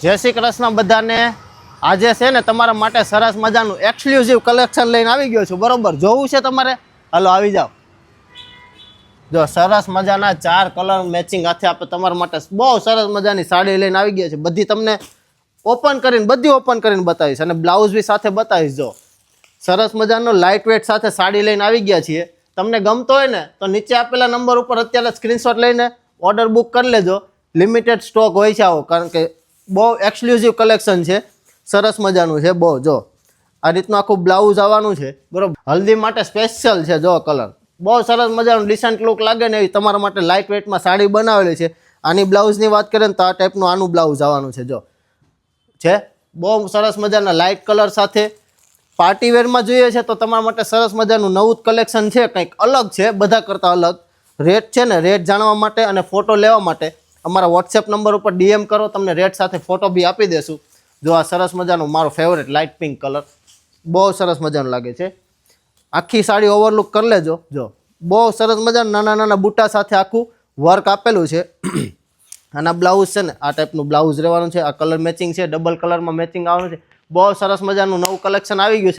જય શ્રી કૃષ્ણ બધાને। આજે છે ને તમારા માટે સરસ મજાનું એક્સક્લુઝિવ કલેક્શન લઈને આવી ગયો છું। બરોબર, જોવું છે તમારે? હાલો આવી જાઓ। જો સરસ મજાના 4 કલર મેચિંગ હાથે આપણે તમારા માટે બહુ સરસ મજાની સાડી લઈને આવી ગયા છે। બધી તમને ઓપન કરીને બતાવીશ અને બ્લાઉઝ બી સાથે બતાવીશ। જો સરસ મજાનો લાઇટ વેટ સાથે સાડી લઈને આવી ગયા છીએ। તમને ગમતો હોય ને તો નીચે આપેલા નંબર ઉપર અત્યારે સ્ક્રીનશોટ લઈને ઓર્ડર બુક કરી લેજો। લિમિટેડ સ્ટોક હોય છે આવો, કારણ કે બહુ એક્સક્લુઝિવ કલેક્શન છે, સરસ મજાનું છે બહુ। જો આ રીતનું આખું બ્લાઉઝ આવવાનું છે, બરોબર। હલ્દી માટે સ્પેશિયલ છે। જો કલર બહુ સરસ મજાનું ડિસન્ટ લુક લાગે ને એવી તમારા માટે લાઇટ વેટમાં સાડી બનાવેલી છે। આની બ્લાઉઝની વાત કરીએ ને તો આ ટાઈપનું આનું બ્લાઉઝ આવવાનું છે। જો છે બહુ સરસ મજાના લાઇટ કલર સાથે પાર્ટી વેરમાં જોઈએ છે તો તમારા માટે સરસ મજાનું નવું કલેક્શન છે, કંઈક અલગ છે બધા કરતાં અલગ। રેટ છે ને, રેટ જાણવા માટે અને ફોટો લેવા માટે અમારા વોટ્સએપ નંબર ઉપર DM કરો, તમને રેટ સાથે ફોટો બી આપી દેશું। જો આ સરસ મજાનું મારો ફેવરેટ લાઇટ પિંક કલર બહુ સરસ મજાનું લાગે છે। આખી સાડી ઓવરલુક કરી લેજો। જો બહુ સરસ મજાનું નાના નાના બુટ્ટા સાથે આખું વર્ક આપેલું છે। આના બ્લાઉઝ છે ને આ ટાઈપનું બ્લાઉઝ રહેવાનું છે। આ કલર મેચિંગ છે, ડબલ કલરમાં મેચિંગ આવવાનું છે। બહુ સરસ મજાનું નવું કલેક્શન આવી ગયું છે।